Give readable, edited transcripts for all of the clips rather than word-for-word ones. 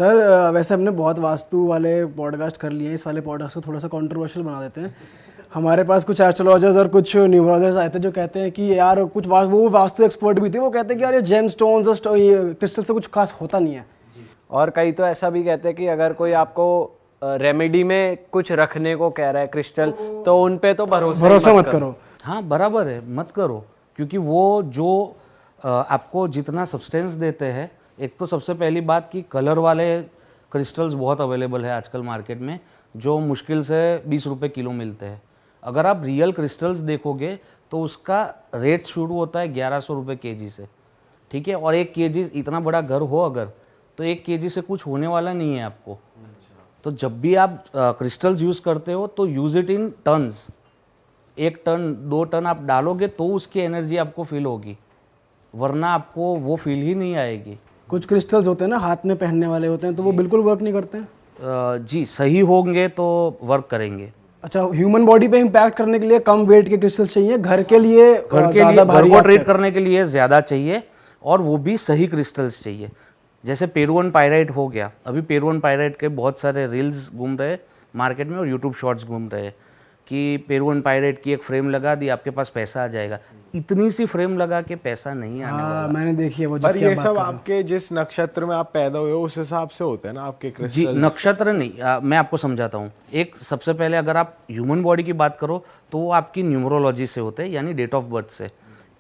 Sir वैसे हमने बहुत वास्तु वाले पॉडकास्ट कर लिए हैं, इस वाले पॉडकास्ट को थोड़ा सा कंट्रोवर्शियल बना देते हैं। हमारे पास कुछ एस्ट्रोलॉजर्स और कुछ न्यूमरोलॉजर्स आए थे जो कहते हैं कि यार कुछ वो वास्तु एक्सपर्ट भी थे, वो कहते हैं कि यार ये जेम स्टोन्स और ये क्रिस्टल से कुछ खास होता नहीं है। और कई तो ऐसा भी कहते हैं कि अगर कोई आपको रेमेडी में कुछ रखने को कह रहा है क्रिस्टल, तो उन पे तो भरोसा मत करो। हाँ बराबर है, मत करो, क्योंकि वो जो आपको जितना सब्सटेंस देते हैं, एक तो सबसे पहली बात कि कलर वाले क्रिस्टल्स बहुत अवेलेबल है आजकल मार्केट में, जो मुश्किल से 20 रुपये किलो मिलते हैं। अगर आप रियल क्रिस्टल्स देखोगे तो उसका रेट शुरू होता है 1100 रुपये केजी से, ठीक है। और 1 केजी, इतना बड़ा घर हो अगर, तो 1 केजी से कुछ होने वाला नहीं है आपको। तो जब भी आप क्रिस्टल्स यूज़ करते हो तो use it in tons. 1 ton 2 ton आप डालोगे तो उसकी एनर्जी आपको फील होगी, वरना आपको वो फील ही नहीं आएगी। कुछ क्रिस्टल्स होते हैं ना हाथ में पहनने वाले होते हैं, तो वो बिल्कुल वर्क नहीं करते हैं। जी सही होंगे तो वर्क करेंगे। अच्छा, ह्यूमन बॉडी पे इम्पैक्ट करने के लिए कम वेट के क्रिस्टल्स चाहिए, घर के लिए घर को ट्रीट करने के लिए ज़्यादा चाहिए, और वो भी सही क्रिस्टल्स चाहिए। जैसे पेरुवन पायराइट हो गया, अभी पेरुवन पायराइट के बहुत सारे रील्स घूम रहे मार्केट में और यूट्यूब शॉर्ट्स घूम रहे कि पेरुवन पायराइट की एक फ्रेम लगा दी, आपके पास पैसा आ जाएगा। इतनी सी फ्रेम लगा के पैसा नहीं आने वाला। मैंने देखी है वो। पर ये सब आपके जिस नक्षत्र में आप पैदा हुए हो उस हिसाब से होते हैं ना आपके क्रिस्टल्स? जी नक्षत्र नहीं, मैं आपको समझाता हूँ। एक सबसे पहले अगर आप ह्यूमन बॉडी की बात करो तो वो आपकी न्यूमरोलॉजी से होते हैं, यानी डेट ऑफ बर्थ से,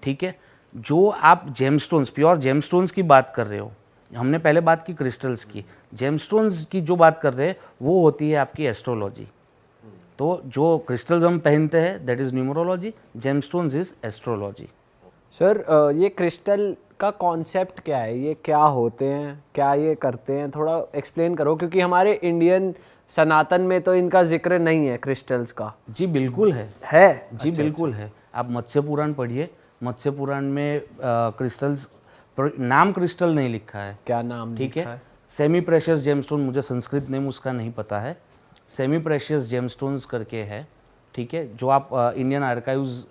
ठीक है। जो आप जेमस्टोन्स, प्योर जेमस्टोन्स की बात कर रहे हो, हमने पहले बात की क्रिस्टल्स की, जेमस्टोन्स की जो बात कर रहे हैं वो होती है आपकी एस्ट्रोलॉजी। तो जो क्रिस्टल्स हम पहनते हैं that is numerology, gemstones is astrology. Sir ये क्रिस्टल का कॉन्सेप्ट क्या है, ये क्या होते हैं, क्या ये करते हैं, थोड़ा एक्सप्लेन करो, क्योंकि हमारे इंडियन सनातन में तो इनका जिक्र नहीं है क्रिस्टल्स का। जी बिल्कुल है जी अच्छा, बिल्कुल अच्छा। है। आप मत्स्य पुराण पढ़िए, मत्स्य पुराण में क्रिस्टल्स, नाम क्रिस्टल नहीं लिखा है। क्या नाम? ठीक है, सेमी प्रेशियस जेमस्टोन, मुझे संस्कृत नेम उसका नहीं पता है, सेमी प्रेशियस जेमस्टोन्स करके है, ठीक है। जो आप इंडियन आर्काइव्स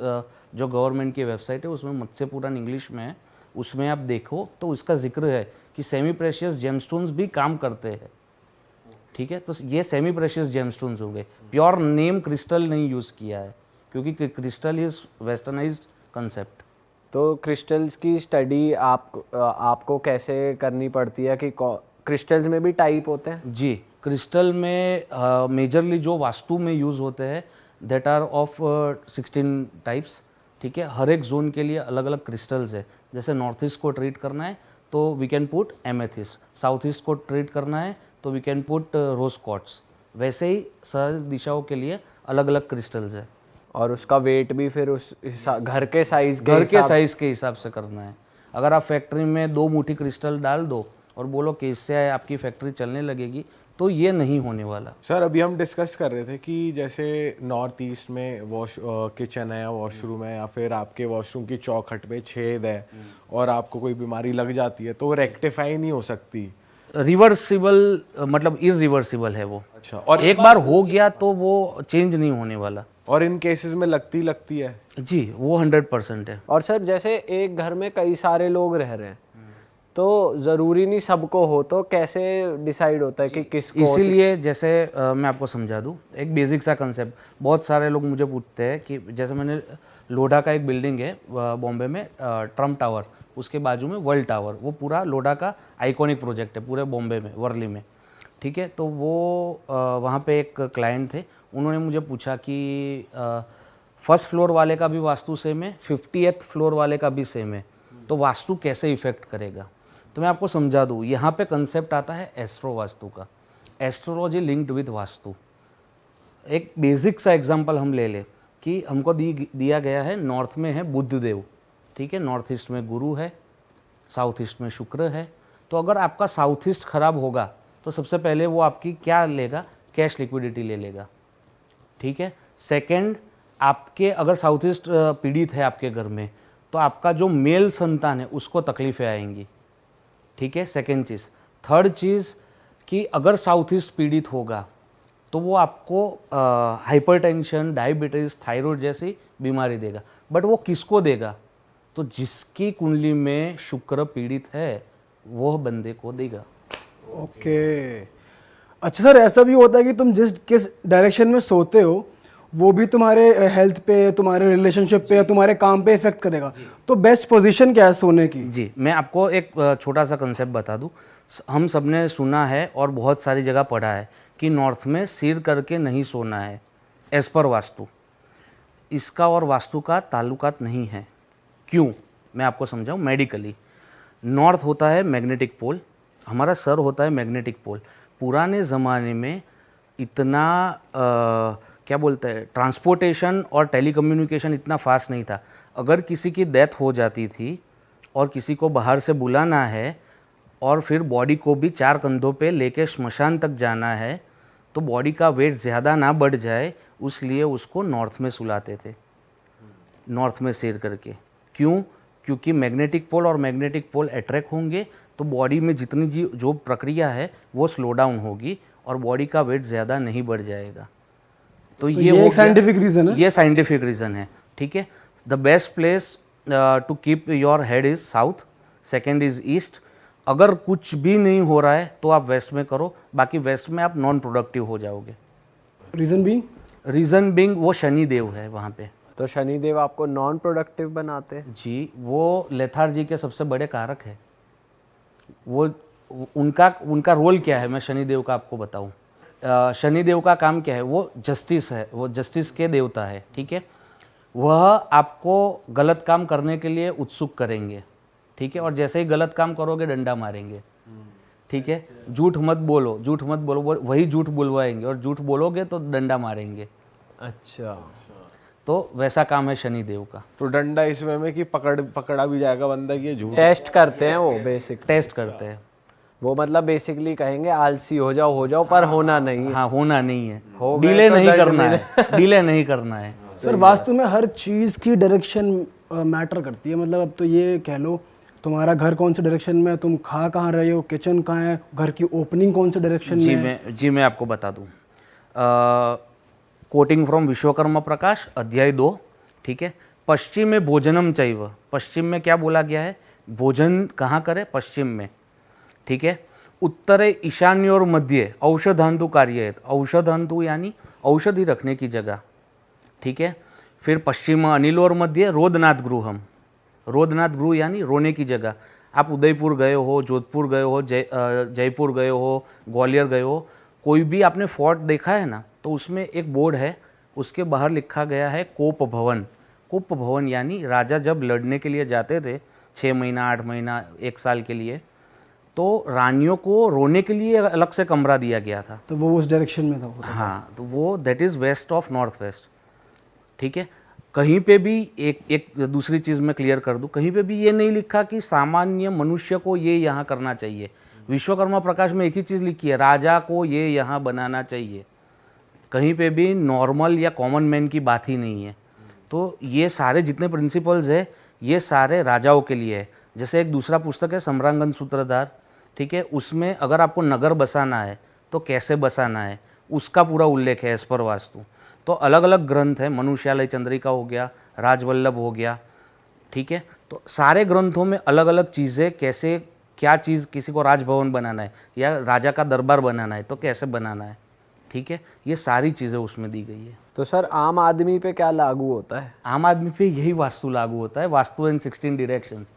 जो गवर्नमेंट की वेबसाइट है उसमें मत्स्य पुराण इंग्लिश में है, उसमें आप देखो तो उसका जिक्र है कि सेमी प्रेशियस जेमस्टोन्स भी काम करते हैं, ठीक है। तो ये सेमी प्रेशियस जेमस्टोन्स हो गए, प्योर नेम क्रिस्टल नहीं यूज़ किया है, क्योंकि क्रिस्टल इज वेस्टर्नाइज्ड कंसेप्ट। तो क्रिस्टल्स की स्टडी आपको कैसे करनी पड़ती है कि क्रिस्टल्स में भी टाइप होते हैं? जी, क्रिस्टल में मेजरली जो वास्तु में यूज़ होते हैं दैट आर ऑफ 16 टाइप्स, ठीक है। हर एक जोन के लिए अलग अलग क्रिस्टल्स है। जैसे नॉर्थ ईस्ट को ट्रीट करना है तो we can put amethyst, south east को ट्रीट करना है तो we can put rose quartz. वैसे ही सारी दिशाओं के लिए अलग अलग क्रिस्टल्स है। और उसका वेट भी फिर उस घर के साइज के हिसाब से करना है। अगर आप फैक्ट्री में 2 मुट्ठी क्रिस्टल डाल दो और बोलो कि इससे आपकी फैक्ट्री चलने लगेगी, तो ये नहीं होने वाला। सर अभी हम डिस्कस कर रहे थे कि जैसे नॉर्थ ईस्ट में किचन है या वॉशरूम है, या फिर आपके वॉशरूम की चौखट पे छेद है और आपको कोई बीमारी लग जाती है तो वो रेक्टिफाई नहीं हो सकती। रिवर्सिबल मतलब इरिवर्सिबल है वो। अच्छा, और एक बार हो गया तो वो चेंज नहीं होने वाला। और इन केसेस में लगती है? जी वो 100% है। और सर जैसे एक घर में कई सारे लोग रह रहे हैं तो ज़रूरी नहीं सबको हो, तो कैसे डिसाइड होता है कि किसको? इसीलिए जैसे मैं आपको समझा दूं एक बेसिक सा कंसेप्ट। बहुत सारे लोग मुझे पूछते हैं कि जैसे मैंने लोढ़ा का एक बिल्डिंग है बॉम्बे में, ट्रम्प टावर, उसके बाजू में वर्ल्ड टावर, वो पूरा लोढ़ा का आइकॉनिक प्रोजेक्ट है पूरे बॉम्बे में, वर्ली में, ठीक है। तो वो वहाँ पे एक क्लाइंट थे, उन्होंने मुझे पूछा कि फर्स्ट फ्लोर वाले का भी वास्तु सेम है, 50th फ्लोर वाले का भी सेम है, तो वास्तु कैसे इफेक्ट करेगा। तो मैं आपको समझा दूँ, यहाँ पे कंसेप्ट आता है एस्ट्रो वास्तु का, एस्ट्रोलॉजी लिंक्ड विद वास्तु। एक बेसिक सा एग्जांपल हम ले लें कि हमको दिया गया है नॉर्थ में है बुध देव, ठीक है, नॉर्थ ईस्ट में गुरु है, साउथ ईस्ट में शुक्र है। तो अगर आपका साउथ ईस्ट खराब होगा तो सबसे पहले वो आपकी क्या लेगा, कैश लिक्विडिटी ले लेगा, ठीक है। सेकंड, आपके अगर साउथ ईस्ट पीड़ित है आपके घर में तो आपका जो मेल संतान है उसको तकलीफें आएंगी, ठीक है, सेकंड चीज़। थर्ड चीज़ कि अगर साउथ ईस्ट पीड़ित होगा तो वो आपको हाइपरटेंशन, डायबिटीज़, थायराइड जैसी बीमारी देगा। बट वो किसको देगा, तो जिसकी कुंडली में शुक्र पीड़ित है वो बंदे को देगा। ओके। अच्छा सर, ऐसा भी होता है कि तुम किस डायरेक्शन में सोते हो वो भी तुम्हारे हेल्थ पे, तुम्हारे रिलेशनशिप पे या तुम्हारे काम पे इफेक्ट करेगा, तो बेस्ट पोजीशन क्या है सोने की? जी, मैं आपको एक छोटा सा कंसेप्ट बता दूं। हम सबने सुना है और बहुत सारी जगह पढ़ा है कि नॉर्थ में सिर करके नहीं सोना है एज पर वास्तु। इसका और वास्तु का ताल्लुकात नहीं है। क्यों, मैं आपको समझाऊं मेडिकली। नॉर्थ होता है मैग्नेटिक पोल, हमारा सर होता है मैग्नेटिक पोल। पुराने ज़माने में इतना क्या बोलते हैं, ट्रांसपोर्टेशन और टेलीकम्युनिकेशन इतना फास्ट नहीं था। अगर किसी की डेथ हो जाती थी और किसी को बाहर से बुलाना है और फिर बॉडी को भी 4 कंधों पे लेके श्मशान तक जाना है, तो बॉडी का वेट ज़्यादा ना बढ़ जाए, उसलिए उसको नॉर्थ में सुलाते थे, नॉर्थ में सिर करके। क्यों? क्योंकि मैग्नेटिक पोल और मैग्नेटिक पोल अट्रैक्ट होंगे तो बॉडी में जितनी जो प्रक्रिया है वो स्लो डाउन होगी और बॉडी का वेट ज़्यादा नहीं बढ़ जाएगा। तो ये एक साइंटिफिक रीज़न है। ये साइंटिफिक रीज़न है, ठीक है। The best place to keep your head is south, second is east. अगर कुछ भी नहीं हो रहा है तो आप वेस्ट में करो, बाकी वेस्ट में आप नॉन प्रोडक्टिव हो जाओगे। रीज़न बीइंग वो शनि देव है वहाँ पे। तो शनिदेव आपको नॉन प्रोडक्टिव बनाते हैं? जी, वो लेथार्जी के सबसे बड़े कारक है। वो उनका रोल क्या है, मैं शनिदेव का आपको बताऊं। शनिदेव का काम क्या है, वो जस्टिस है, वो जस्टिस के देवता है, ठीक है। वह आपको गलत काम करने के लिए उत्सुक करेंगे, ठीक है, और जैसे ही गलत काम करोगे डंडा मारेंगे, ठीक है। झूठ मत बोलो, झूठ मत बोलो, वही झूठ बुलवाएंगे, और झूठ बोलोगे तो डंडा मारेंगे। अच्छा, तो वैसा काम है शनिदेव का। तो डंडा इस वे में कि पकड़ा भी जाएगा बंदा कि ये झूठ। टेस्ट करते हैं वो, बेसिक टेस्ट करते हैं वो, मतलब बेसिकली कहेंगे आलसी हो जाओ, पर होना नहीं है। हाँ, होना नहीं है, हो गए डिले तो नहीं दर्द करना है, डिले नहीं करना है। सर वास्तु में हर चीज़ की डायरेक्शन मैटर करती है। मतलब अब तो ये कह लो तुम्हारा घर कौन से डायरेक्शन में है, तुम खा कहाँ रहे हो, किचन कहाँ है, घर की ओपनिंग कौन से डायरेक्शन में है। जी मैं आपको बता दूं। कोटिंग फ्रॉम विश्वकर्मा प्रकाश अध्याय 2, ठीक है। पश्चिम में भोजनम चैव, पश्चिम में क्या बोला गया है, भोजन कहाँ करे, पश्चिम में, ठीक है। उत्तरे ईशान्योर मध्य औषधांतु कार्य, औषधांतु यानी औषधि रखने की जगह, ठीक है। फिर पश्चिम अनिलोर मध्य रोदनाथ गृहम, रोदनाथ गृह यानी रोने की जगह। आप उदयपुर गए हो, जोधपुर गए हो, जयपुर गए हो, ग्वालियर गए हो, कोई भी आपने फोर्ट देखा है ना, तो उसमें एक बोर्ड है, उसके बाहर लिखा गया है कोप भवन। कोप भवन यानी राजा जब लड़ने के लिए जाते थे 6 महीना 8 महीना 1 साल के लिए, तो रानियों को रोने के लिए अलग से कमरा दिया गया था। तो वो उस डायरेक्शन में था। हाँ, तो वो that is west of north west, ठीक है। कहीं पे भी एक दूसरी चीज़ मैं क्लियर कर दूं, कहीं पे भी ये नहीं लिखा कि सामान्य मनुष्य को ये यहाँ करना चाहिए। विश्वकर्मा प्रकाश में एक ही चीज़ लिखी है, राजा को ये यहाँ बनाना चाहिए। कहीं पे भी नॉर्मल या कॉमन मैन की बात ही नहीं है। तो ये सारे जितने प्रिंसिपल्स है ये सारे राजाओं के लिए है। जैसे एक दूसरा पुस्तक है सम्रांगन सूत्रधार, ठीक है, उसमें अगर आपको नगर बसाना है तो कैसे बसाना है उसका पूरा उल्लेख है एस पर वास्तु। तो अलग अलग ग्रंथ है, मनुष्यालय चंद्रिका हो गया, राजवल्लभ हो गया, ठीक है। तो सारे ग्रंथों में अलग अलग चीज़ें, कैसे क्या चीज़, किसी को राजभवन बनाना है या राजा का दरबार बनाना है तो कैसे बनाना है, ठीक है, ये सारी चीज़ें उसमें दी गई है। तो सर आम आदमी पे क्या लागू होता है? आम आदमी पे यही वास्तु लागू होता है, वास्तु इन 16 डायरेक्शंस।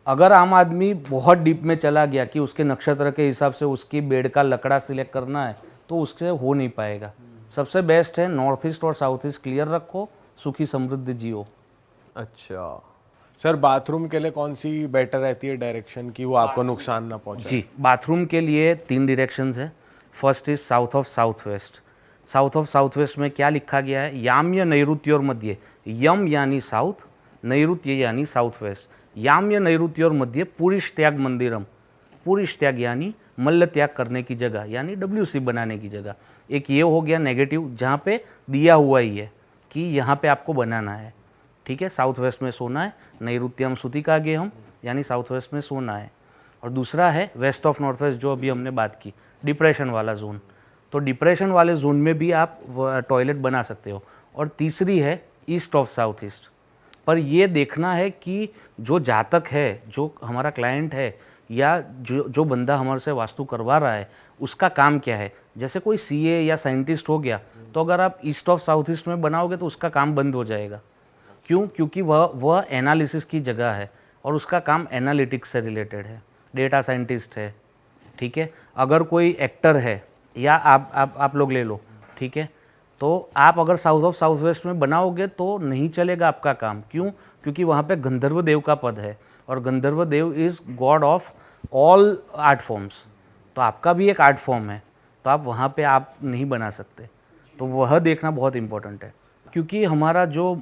अगर आम आदमी बहुत डीप में चला गया कि उसके नक्षत्र के हिसाब से उसकी बेड का लकड़ा सिलेक्ट करना है तो उससे हो नहीं पाएगा। सबसे बेस्ट है नॉर्थ ईस्ट और साउथ ईस्ट क्लियर रखो, सुखी समृद्ध जियो। अच्छा सर, बाथरूम के लिए कौन सी बेटर रहती है डायरेक्शन की वो आपको नुकसान ना पहुंचे? जी, बाथरूम के लिए 3 डायरेक्शंस है। First is south of south west. South of south west में क्या लिखा गया है, याम्य नैऋत्योर मध्य, यम यानी साउथ, नैऋत्य यानी साउथ वेस्ट। याम्य नैऋत्योर मध्य पुरुष त्याग मंदिरम, पुरुष त्याग यानी मल्ल त्याग करने की जगह, यानी WC बनाने की जगह। एक ये हो गया नेगेटिव, जहाँ पे दिया हुआ ही है कि यहाँ पे आपको बनाना है, ठीक है, साउथ वेस्ट में सोना है। नैऋत्यम सुतिका गेहम यानी साउथ वेस्ट में सोना है। और दूसरा है वेस्ट ऑफ नॉर्थ वेस्ट, जो अभी हमने बात की, डिप्रेशन वाला जोन। तो डिप्रेशन वाले जोन में भी आप टॉयलेट बना सकते हो। और तीसरी है ईस्ट ऑफ साउथ ईस्ट। पर ये देखना है कि जो जातक है, जो हमारा क्लाइंट है, या जो बंदा हमारे से वास्तु करवा रहा है उसका काम क्या है। जैसे कोई सीए या साइंटिस्ट हो गया, तो अगर आप ईस्ट ऑफ साउथ ईस्ट में बनाओगे तो उसका काम बंद हो जाएगा। क्यों? क्योंकि वह एनालिसिस की जगह है और उसका काम एनालिटिक्स से रिलेटेड है, डेटा साइंटिस्ट है, ठीक है। अगर कोई एक्टर है या आप लोग ले लो, ठीक है, तो आप अगर साउथ ऑफ साउथ वेस्ट में बनाओगे तो नहीं चलेगा आपका काम। क्यों? क्योंकि वहाँ पे गंधर्व देव का पद है और Gandharva Dev is god of all art forms, तो आपका भी एक आर्ट फॉर्म है, तो आप वहाँ पे आप नहीं बना सकते। तो वह देखना बहुत इम्पोर्टेंट है, क्योंकि हमारा जो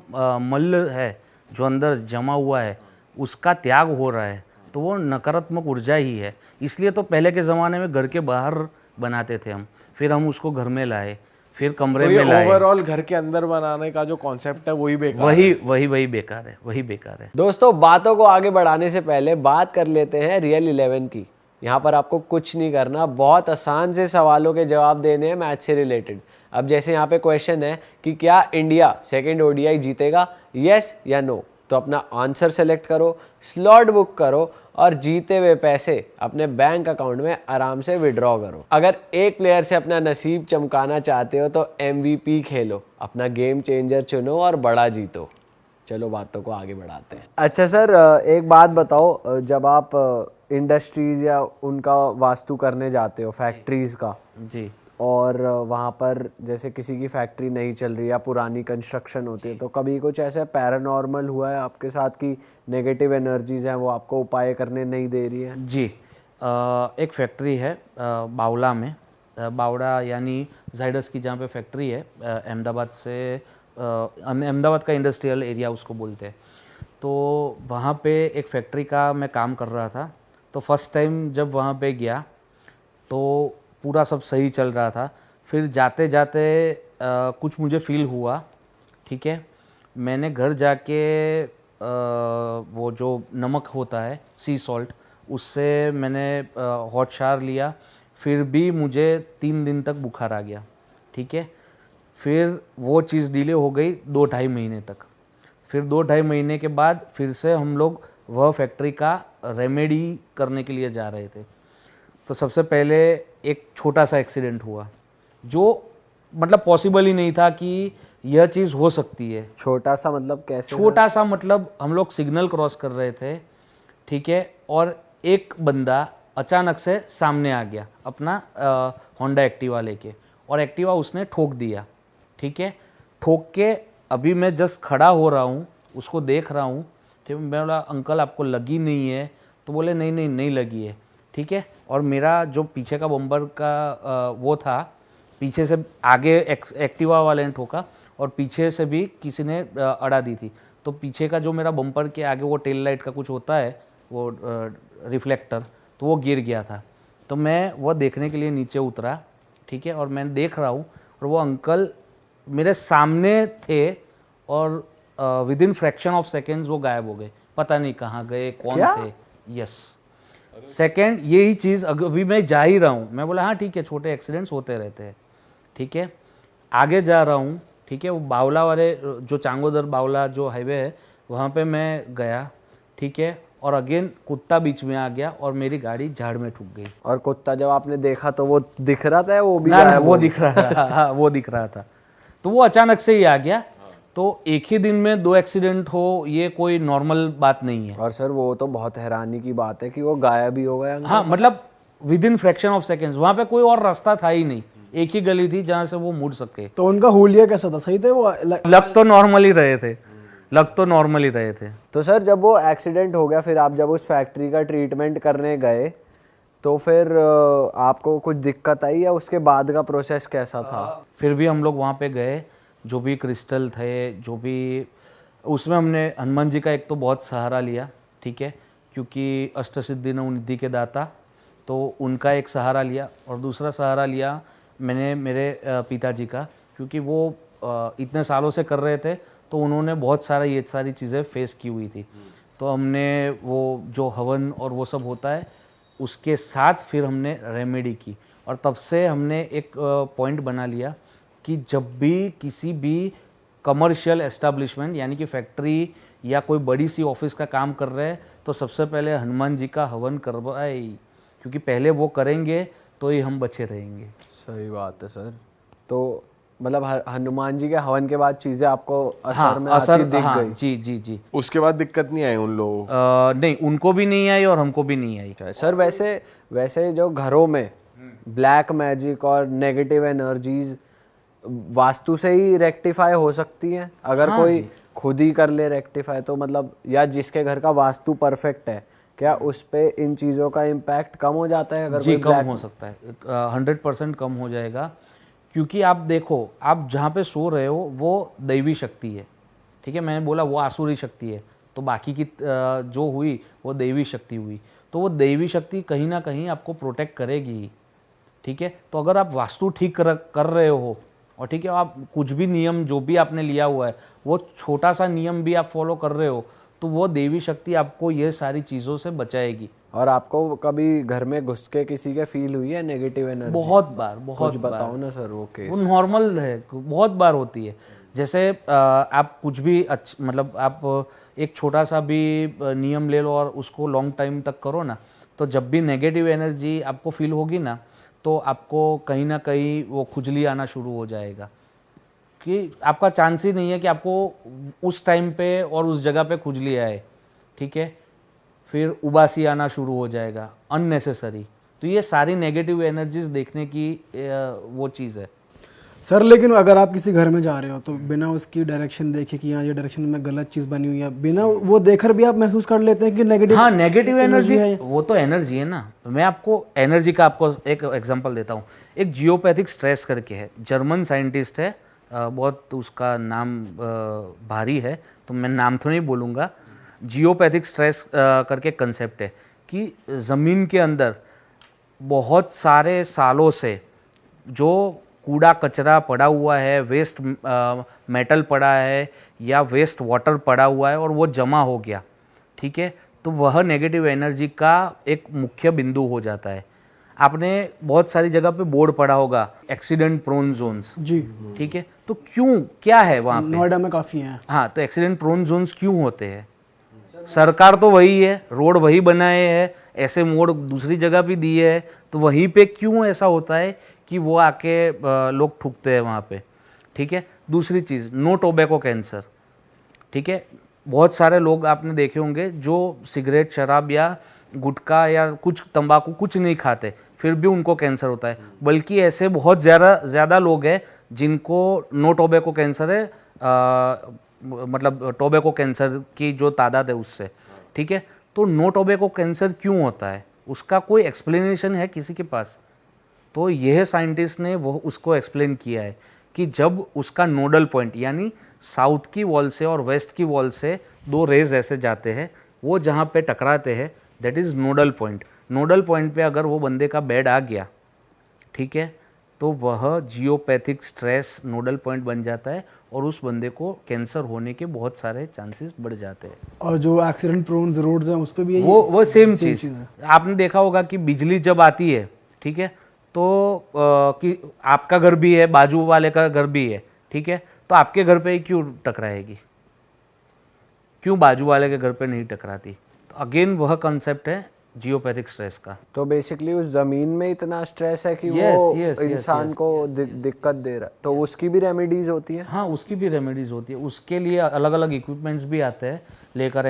मल्ल है, जो अंदर जमा हुआ है, उसका त्याग हो रहा है, तो वो नकारात्मक ऊर्जा ही है। इसलिए तो पहले के ज़माने में घर के बाहर बनाते थे हम, फिर हम उसको घर में लाए, फिर कमरे तो में लाए। ओवरऑल घर के अंदर बनाने का जो कॉन्सेप्ट है वही बेकार वही बेकार है, वही बेकार है। दोस्तों, बातों को आगे बढ़ाने से पहले बात कर लेते हैं रियल 11 की। यहाँ पर आपको कुछ नहीं करना, बहुत आसान से सवालों के जवाब देने हैं मैच से रिलेटेड। अब जैसे यहाँ पे क्वेश्चन है कि क्या इंडिया सेकंड ओडीआई जीतेगा, यस या नो, तो अपना आंसर सेलेक्ट करो, स्लॉट बुक करो और जीते हुए पैसे अपने बैंक अकाउंट में आराम से विड्रॉ करो। अगर एक प्लेयर से अपना नसीब चमकाना चाहते हो तो MVP खेलो, अपना गेम चेंजर चुनो और बड़ा जीतो। चलो बातों को आगे बढ़ाते हैं। अच्छा सर, एक बात बताओ, जब आप इंडस्ट्रीज या उनका वास्तु करने जाते हो, फैक्ट्रीज का जी, और वहाँ पर जैसे किसी की फैक्ट्री नहीं चल रही या पुरानी कंस्ट्रक्शन होती है, तो कभी कुछ ऐसा पैरानॉर्मल हुआ है आपके साथ कि नेगेटिव एनर्जीज हैं वो आपको उपाय करने नहीं दे रही है? जी, एक फैक्ट्री है बावला में, बावड़ा यानी जाइडस की जहाँ पे फैक्ट्री है, अहमदाबाद से, अहमदाबाद का इंडस्ट्रियल एरिया उसको बोलते हैं। तो वहाँ पे एक फैक्ट्री का मैं काम कर रहा था। तो फर्स्ट टाइम जब वहाँ पे गया तो पूरा सब सही चल रहा था। फिर जाते जाते कुछ मुझे फील हुआ, ठीक है। मैंने घर जाके वो जो नमक होता है, सी सॉल्ट, उससे मैंने हॉट शावर लिया, फिर भी मुझे 3 दिन तक बुखार आ गया, ठीक है। फिर वो चीज़ डिले हो गई 2-2.5 महीने तक। फिर 2-2.5 महीने के बाद फिर से हम लोग वह फैक्ट्री का रेमेडी करने के लिए जा रहे थे। तो सबसे पहले एक छोटा सा एक्सीडेंट हुआ, जो मतलब पॉसिबल ही नहीं था कि यह चीज़ हो सकती है। छोटा सा मतलब कैसे? छोटा सा मतलब हम लोग सिग्नल क्रॉस कर रहे थे, ठीक है, और एक बंदा अचानक से सामने आ गया अपना होंडा एक्टिवा लेके, और एक्टिवा उसने ठोक दिया, ठीक है। ठोक के अभी मैं जस्ट खड़ा हो रहा हूँ, उसको देख रहा हूँ, ठीक है। मैं बोला अंकल आपको लगी नहीं है? तो बोले नहीं नहीं नहीं लगी है, ठीक है। और मेरा जो पीछे का बम्पर का वो था, पीछे से आगे एक्टिवा वाले ने ठोका और पीछे से भी किसी ने अड़ा दी थी। तो पीछे का जो मेरा बम्पर के आगे वो टेल लाइट का कुछ होता है, वो रिफ्लेक्टर, तो वो गिर गया था। तो मैं वो देखने के लिए नीचे उतरा, ठीक है, और मैं देख रहा हूँ और वो अंकल मेरे सामने थे और with in fraction of seconds वो गायब हो गए। पता नहीं कहाँ गए, कौन क्या? थे। यस, सेकेंड यही चीज़ अभी मैं जा ही रहा हूँ। मैं बोला हाँ ठीक है, छोटे एक्सीडेंट्स होते रहते हैं, ठीक है। आगे जा रहा हूँ, ठीक है, वो बावला वाले जो चांगोदर बावला जो हाईवे है वहाँ पे मैं गया, ठीक है, और अगेन कुत्ता बीच में आ गया और मेरी गाड़ी झाड़ में ठुक गई। और कुत्ता जब आपने देखा तो वो दिख रहा था, वो भी ना गायब वो हो दिख रहा था, हाँ वो दिख रहा था। तो वो अचानक से ही आ गया। तो एक ही दिन में 2 एक्सीडेंट हो, ये कोई नॉर्मल बात नहीं है। और सर वो तो बहुत हैरानी की बात है कि वो गायब ही हो गया। हाँ मतलब with in fraction of seconds, वहाँ पे कोई और रास्ता था ही नहीं, एक ही गली थी जहाँ से वो मुड़ सके। तो उनका हुलिया कैसा था? सही थे वो? लग तो नॉर्मल ही रहे थे, लग तो नॉर्मल ही रहे थे। तो सर जब वो एक्सीडेंट हो गया, फिर आप जब उस फैक्ट्री का ट्रीटमेंट करने गए तो फिर आपको कुछ दिक्कत आई या उसके बाद का प्रोसेस कैसा था? फिर भी हम लोग वहाँ पे गए, जो भी क्रिस्टल थे, जो भी, उसमें हमने हनुमान जी का एक तो बहुत सहारा लिया, ठीक है, क्योंकि अष्टसिद्धि नवनिधि के दाता, तो उनका एक सहारा लिया। और दूसरा सहारा लिया मैंने मेरे पिताजी का, क्योंकि वो इतने सालों से कर रहे थे, तो उन्होंने बहुत सारा ये सारी चीज़ें फेस की हुई थी। तो हमने वो जो हवन और वो सब होता है उसके साथ फिर हमने रेमेडी की। और तब से हमने एक पॉइंट बना लिया कि जब भी किसी भी कमर्शियल एस्टेब्लिशमेंट यानी कि फैक्ट्री या कोई बड़ी सी ऑफिस का काम कर रहे हैं तो सबसे पहले हनुमान जी का हवन करवाए, क्योंकि पहले वो करेंगे तो ही हम बचे रहेंगे। सही बात है सर। तो मतलब हनुमान जी के हवन के बाद चीजें आपको असर में आती दिख हाँ, गई। जी जी जी। उसके बाद दिक्कत नहीं आई उन लोगों को? नहीं, उनको भी नहीं आई और हमको भी नहीं आई। सर वैसे जो घरों में ब्लैक मैजिक और नेगेटिव एनर्जीज वास्तु से ही रेक्टिफाई हो सकती हैं अगर कोई खुद ही कर ले रेक्टिफाई, तो मतलब या जिसके घर का वास्तु परफेक्ट है, क्या उस पे इन चीज़ों का इम्पैक्ट कम हो जाता है? अगर जी कोई कम हो सकता है, 100% कम हो जाएगा। क्योंकि आप देखो, आप जहाँ पे सो रहे हो वो दैवी शक्ति है, ठीक है, मैंने बोला वो आसुरी शक्ति है, तो बाकी की जो हुई वो दैवी शक्ति हुई, तो वो दैवी शक्ति कहीं ना कहीं आपको प्रोटेक्ट करेगी ही, ठीक है। तो अगर आप वास्तु ठीक कर रहे हो और ठीक है, आप कुछ भी नियम जो भी आपने लिया हुआ है वो छोटा सा नियम भी आप फॉलो कर रहे हो, तो वो देवी शक्ति आपको ये सारी चीज़ों से बचाएगी। और आपको कभी घर में घुस के किसी के फील हुई है नेगेटिव एनर्जी? बहुत बार, बहुत कुछ बताओ ना सर वो केस। वो नॉर्मल है, बहुत बार होती है। जैसे आप कुछ भी मतलब आप एक छोटा सा भी नियम ले लो और उसको लॉन्ग टाइम तक करो ना, तो जब भी नेगेटिव एनर्जी आपको फील होगी ना, तो आपको कहीं ना कहीं वो खुजली आना शुरू हो जाएगा, कि आपका चांस ही नहीं है कि आपको उस टाइम पे और उस जगह पे खुजली आए, ठीक है। फिर उबासी आना शुरू हो जाएगा अननेसेसरी। तो ये सारी नेगेटिव एनर्जीज देखने की वो चीज़ है। सर लेकिन अगर आप किसी घर में जा रहे हो तो बिना उसकी डायरेक्शन देखे कि यहाँ ये डायरेक्शन में गलत चीज़ बनी हुई है, बिना वो देखकर भी आप महसूस कर लेते हैं कि नेगेटिव, हाँ, नेगेटिव एनर्जी है। वो तो एनर्जी है ना। मैं आपको एनर्जी का एक एग्जांपल देता हूँ। एक जियोपैथिक स्ट्रेस करके है, जर्मन साइंटिस्ट है, बहुत उसका नाम भारी है तो मैं नाम तो नहीं बोलूँगा। जियोपैथिक स्ट्रेस करके कंसेप्ट है कि ज़मीन के अंदर बहुत सारे सालों से जो कूड़ा कचरा पड़ा हुआ है, वेस्ट मेटल पड़ा है या वेस्ट वाटर पड़ा हुआ है और वो जमा हो गया, ठीक है, तो वह नेगेटिव एनर्जी का एक मुख्य बिंदु हो जाता है। आपने बहुत सारी जगह पे बोर्ड पढ़ा होगा, एक्सीडेंट प्रोन जोन्स, जी, ठीक है, तो क्यों, क्या है वहाँ पे? नोएडा में काफ़ी हैं। हाँ, तो एक्सीडेंट प्रोन जोन्स क्यों होते हैं? सरकार तो वही है, रोड वही बनाए है, ऐसे मोड़ दूसरी जगह भी दिए है, तो वहीं पे क्यों ऐसा होता है कि वो आके लोग ठुकते हैं वहाँ पे, ठीक है। दूसरी चीज़, नो टोबैको कैंसर, ठीक है। बहुत सारे लोग आपने देखे होंगे जो सिगरेट, शराब या गुटखा या कुछ तंबाकू कुछ नहीं खाते, फिर भी उनको कैंसर होता है। बल्कि ऐसे बहुत ज़्यादा लोग हैं जिनको नो टोबैको कैंसर है, मतलब टोबैको कैंसर की जो तादाद है उससे, ठीक है। तो नो टोबैको कैंसर क्यों होता है, उसका कोई एक्सप्लेनेशन है किसी के पास? तो यह साइंटिस्ट ने वो उसको एक्सप्लेन किया है कि जब उसका नोडल पॉइंट, यानी साउथ की वॉल से और वेस्ट की वॉल से दो रेज ऐसे जाते हैं, वो जहाँ पे टकराते हैं that is nodal point. Nodal point पे अगर वो बंदे का बेड आ गया, ठीक है, तो वह जियोपैथिक स्ट्रेस नोडल पॉइंट बन जाता है और उस बंदे को कैंसर होने के बहुत सारे चांसेस बढ़ जाते हैं। और जो एक्सीडेंट प्रोन रोड्स हैं उस पे भी वो सेम चीज़ है। आपने देखा होगा कि बिजली जब आती है, ठीक है, तो कि आपका घर भी है, बाजू वाले का घर भी है, ठीक है, तो आपके घर पे ही क्यों टकराएगी, क्यों बाजू वाले के घर पे नहीं टकराती? तो अगेन वह कंसेप्ट है जियोपैथिक स्ट्रेस का। तो बेसिकली उस जमीन में इतना स्ट्रेस है कि Yes, वो yes, इंसान yes, को दिक्कत दे रहा है, तो उसकी भी रेमेडीज होती है? हाँ, उसकी भी रेमेडीज होती है। उसके लिए अलग अलग इक्विपमेंट्स भी आते हैं, लेकर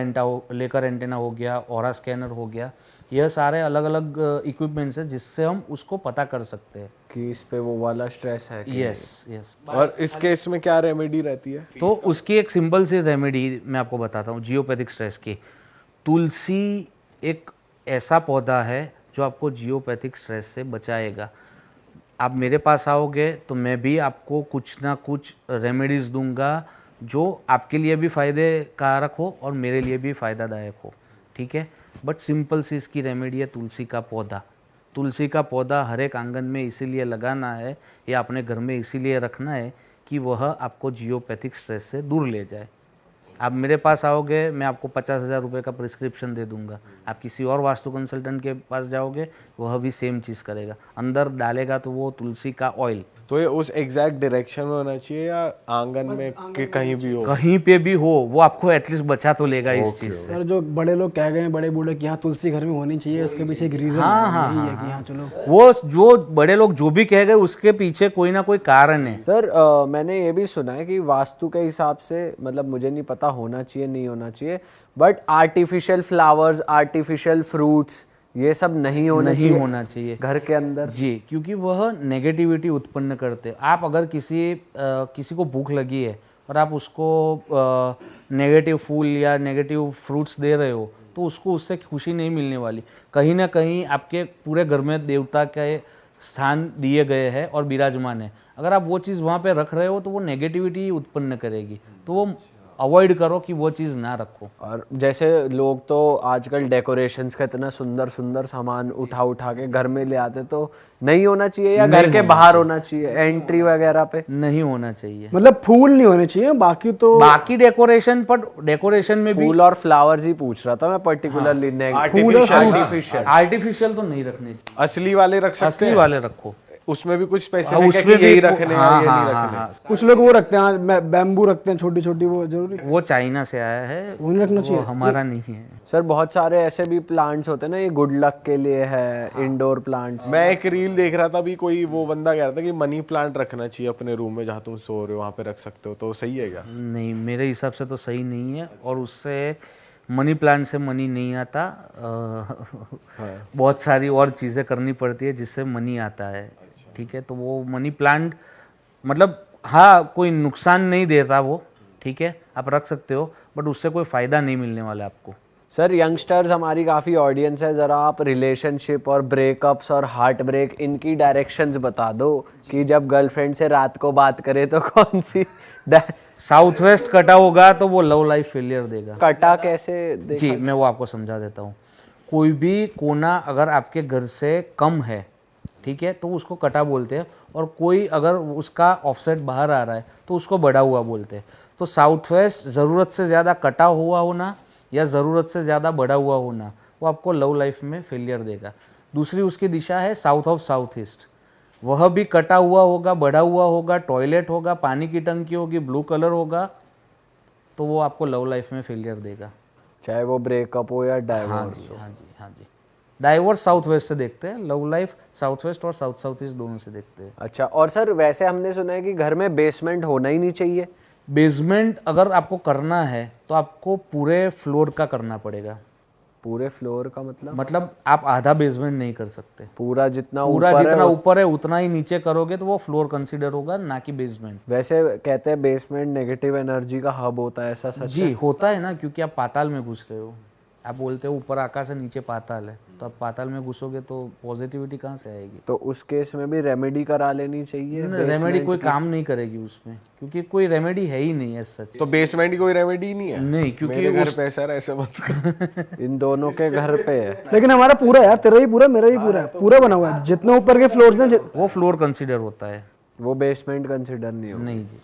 एंटेना हो गया, ऑरा स्कैनर हो गया, यह सारे अलग अलग इक्विपमेंट्स हैं जिससे हम उसको पता कर सकते हैं कि इस पे वो वाला स्ट्रेस है कि यस यस। और इस केस में क्या रेमेडी रहती है? तो उसकी एक सिंपल सी रेमेडी मैं आपको बताता हूँ जियोपैथिक स्ट्रेस की। तुलसी एक ऐसा पौधा है जो आपको जियोपैथिक स्ट्रेस से बचाएगा। आप मेरे पास आओगे तो मैं भी आपको कुछ ना कुछ रेमेडीज दूंगा जो आपके लिए भी फ़ायदे कारक हो और मेरे लिए भी फ़ायदादायक हो, ठीक है। बट सिंपल सी इसकी रेमेडी है तुलसी का पौधा। तुलसी का पौधा हर एक आंगन में इसीलिए लगाना है या अपने घर में इसीलिए रखना है कि वह आपको जियोपैथिक स्ट्रेस से दूर ले जाए। आप मेरे पास आओगे, मैं आपको 50,000 रुपये का प्रिस्क्रिप्शन दे दूंगा। आप किसी और वास्तु कंसल्टेंट के पास जाओगे, वह भी सेम चीज़ करेगा, अंदर डालेगा तो वो तुलसी का ऑयल। तो ये उस एग्जैक्ट डायरेक्शन में होना चाहिए या आंगन में कि कहीं भी हो? कहीं पे भी हो वो आपको एटलीस्ट बचा तो लेगा इस चीज से। सर जो बड़े लोग कह गए हैं, बड़े बूढ़े कि यहाँ तुलसी घर में होनी चाहिए, उसके पीछे एक रीजन यही है कि यहाँ चलो। वो जो बड़े लोग जो भी कह गए उसके पीछे कोई ना कोई कारण है। सर मैंने ये भी सुना है कि वास्तु के हिसाब से, मतलब मुझे नहीं पता होना चाहिए नहीं होना चाहिए, but artificial flowers, artificial fruits, ये सब नहीं होना चाहिए घर के अंदर जी, क्योंकि वह नेगेटिविटी उत्पन्न करते हैं। आप अगर किसी को भूख लगी है और आप उसको नेगेटिव फूल या नेगेटिव फ्रूट्स दे रहे हो तो उसको उससे खुशी नहीं मिलने वाली। कहीं ना कहीं आपके पूरे घर में देवता के स्थान दिए गए हैं और विराजमान है, अगर आप वो चीज़ वहाँ पे रख रहे हो तो वो नेगेटिविटी उत्पन्न करेगी, तो वो अवॉइड करो कि वो चीज़ ना रखो। और जैसे लोग तो आजकल डेकोरेशंस का इतना सुंदर सुंदर सामान उठा उठा के घर में ले आते, तो नहीं होना चाहिए या घर के बाहर होना चाहिए एंट्री वगैरह पे? नहीं होना चाहिए, मतलब फूल नहीं होने चाहिए, बाकी तो बाकी डेकोरेशन, पर डेकोरेशन में भी फूल और फ्लावर्स ही पूछ रहा था मैं पर्टिकुलरली। आर्टिफिशियल तो नहीं रखने चाहिए, असली वाले रख सकते असली हैं। वाले रखो। उसमें भी कुछ स्पेसिफिक है कि यही रखने हैं ये नहीं रखने। कुछ लोग वो रखते हैं, बैम्बू रखते हैं छोटी छोटी, वो जरूरी वो चाइना से आया है, वो नहीं रखना वो चाहिए। हमारा नहीं है। सर बहुत सारे ऐसे भी प्लांट्स होते हैं ना, ये गुड लक के लिए है, इंडोर प्लांट्स। मैं एक रील देख रहा था अभी, कोई वो बंदा कह रहा था कि मनी प्लांट रखना चाहिए अपने रूम में, जहाँ तुम सो रहे हो वहाँ पे रख सकते हो, तो सही है क्या? नहीं, मेरे हिसाब से तो सही नहीं है, और उससे मनी प्लांट से मनी नहीं आता। बहुत सारी और चीज़ें करनी पड़ती है जिससे मनी आता है, ठीक है। तो वो मनी प्लांट मतलब हाँ कोई नुकसान नहीं देता वो, ठीक है, आप रख सकते हो, बट उससे कोई फ़ायदा नहीं मिलने वाला आपको। सर यंगस्टर्स हमारी काफ़ी ऑडियंस है, ज़रा आप रिलेशनशिप और ब्रेकअप्स और हार्ट ब्रेक इनकी डायरेक्शंस बता दो कि जब गर्लफ्रेंड से रात को बात करे तो कौन सी साउथ वेस्ट कटा होगा तो वो लव लाइफ फेलियर देगा। कटा कैसे जी, मैं वो आपको समझा देता हूँ। कोई भी कोना अगर आपके घर से कम है, ठीक है, तो उसको कटा बोलते हैं, और कोई अगर उसका ऑफसेट बाहर आ रहा है तो उसको बढ़ा हुआ बोलते हैं। तो साउथ वेस्ट ज़रूरत से ज़्यादा कटा हुआ होना या ज़रूरत से ज़्यादा बढ़ा हुआ होना वो आपको लव लाइफ में फेलियर देगा। दूसरी उसकी दिशा है साउथ ऑफ साउथ ईस्ट, वह भी कटा हुआ होगा, बढ़ा हुआ होगा, टॉयलेट होगा, पानी की टंकी होगी, ब्लू कलर होगा, तो वो आपको लव लाइफ में फेलियर देगा, चाहे वो ब्रेकअप हो या डाइवोर्स हो। हाँ जी, हाँ जी। डाइवोर्स साउथ वेस्ट से देखते हैं, लव लाइफ साउथ वेस्ट और साउथ साउथ ईस्ट दोनों से देखते हैं। अच्छा, और सर वैसे हमने सुना है कि घर में बेसमेंट होना ही नहीं चाहिए। बेसमेंट अगर आपको करना है तो आपको पूरे फ्लोर का करना पड़ेगा। पूरे फ्लोर का मतलब आप आधा बेसमेंट नहीं कर सकते, पूरा जितना ऊपर है उतना ही नीचे करोगे तो वो फ्लोर कंसीडर होगा, ना कि बेसमेंट। वैसे कहते हैं बेसमेंट नेगेटिव एनर्जी का हब होता है, ऐसा सच जी है? होता है ना, क्योंकि आप पाताल में घुस रहे हो। आप बोलते हो ऊपर आकाश है नीचे पाताल है, तो आप पाताल में घुसोगे तो पॉजिटिविटी कहाँ से आएगी? तो उस केस में भी रेमेडी करा लेनी चाहिए। रेमेडी कोई काम नहीं करेगी उसमें, क्योंकि कोई रेमेडी है ही नहीं ऐसा। तो बेसमेंट की कोई रेमेडी नहीं है? नहीं, क्योंकि मेरे घर पे ऐसा ऐसे मत कर। इन दोनों के घर पे है। लेकिन हमारा पूरा यार, तेरा ही पूरा मेरा ही पूरा है, पूरा बना हुआ है, जितने ऊपर के फ्लोर्स हैं वो फ्लोर कंसीडर होता है, वो बेसमेंट कंसिडर नहीं होगा। नहीं जी।